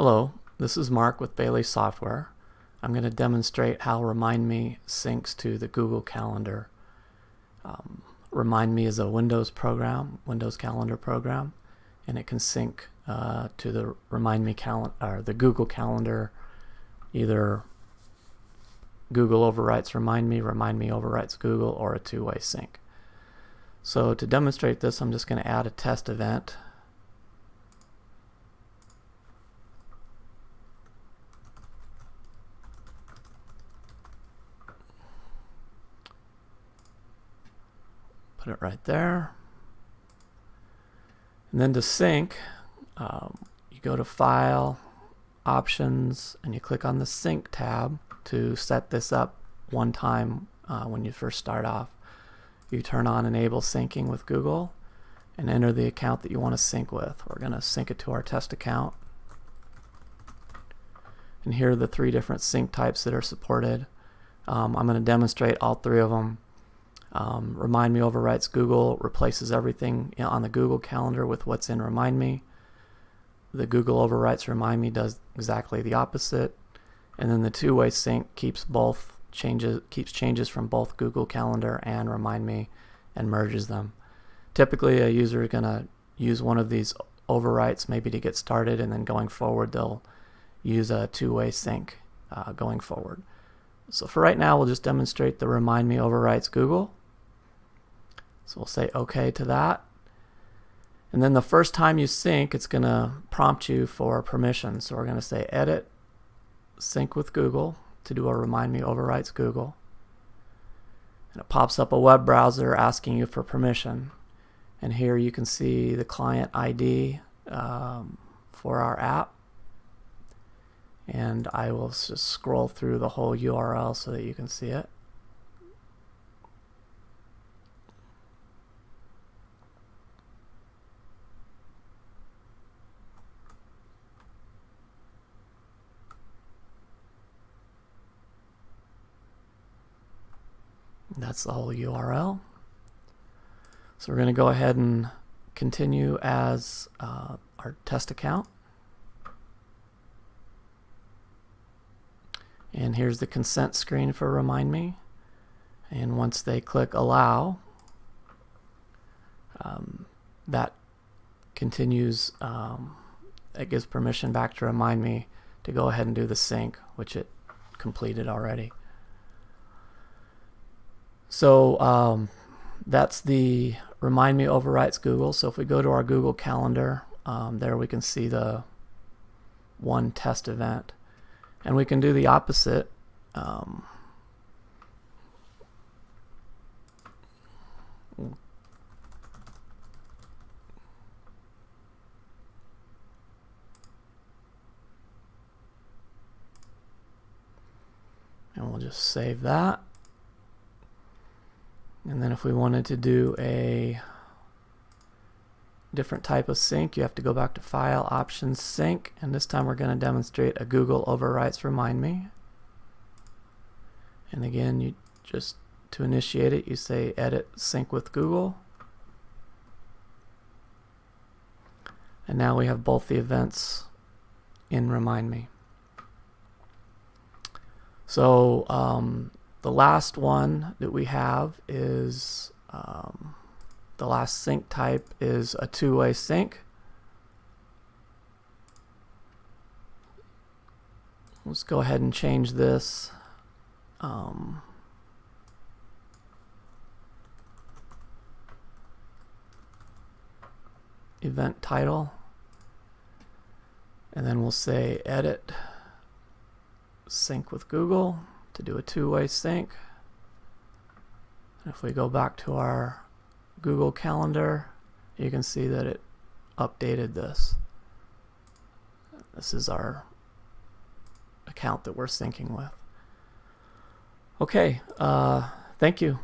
Hello, this is Mark with Bailey Software. I'm going to demonstrate how RemindMe syncs to the Google Calendar. RemindMe is a Windows program, Windows Calendar program, and it can sync to the RemindMe calendar or the Google Calendar. Either Google overwrites RemindMe, RemindMe overwrites Google, or a two-way sync. So to demonstrate this, I'm just going to add a test event. Put it right there. And then to sync, you go to File, Options, and you click on the Sync tab to set this up one time when you first start off. You turn on Enable Syncing with Google and enter the account that you want to sync with. We're going to sync it to our test account. And here are the three different sync types that are supported. I'm going to demonstrate all three of them. RemindMe overwrites Google, replaces everything on the Google Calendar with what's in RemindMe. The Google overwrites RemindMe does exactly the opposite. And then the two-way sync keeps changes from both Google Calendar and RemindMe and merges them. Typically, a user is going to use one of these overwrites maybe to get started, and then going forward they'll use a two-way sync going forward. So for right now, we'll just demonstrate the RemindMe overwrites Google. So we'll say OK to that. And then the first time you sync, it's going to prompt you for permission. So we're going to say Edit, Sync with Google to do a RemindMe overwrites Google. And it pops up a web browser asking you for permission. And here you can see the client ID for our app. And I will just scroll through the whole URL so that you can see it. That's the whole URL. So we're going to go ahead and continue as our test account. And here's the consent screen for RemindMe. And once they click Allow, that continues, it gives permission back to RemindMe to go ahead and do the sync, which it completed already. So that's the RemindMe overwrites Google. So if we go to our Google Calendar, there we can see the one test event. And we can do the opposite. And we'll just save that. And then if we wanted to do a different type of sync, you have to go back to File, Options, Sync, and this time we're going to demonstrate a Google overwrites RemindMe. And again, you just to initiate it, you say Edit, Sync with Google. And now we have both the events in RemindMe. So the last one that we have is the last sync type is a two-way sync. Let's go ahead and change this. Event title. And then we'll say Edit, Sync with Google to do a two-way sync. And if we go back to our Google Calendar, you can see that it updated this. This is our account that we're syncing with. Okay, thank you.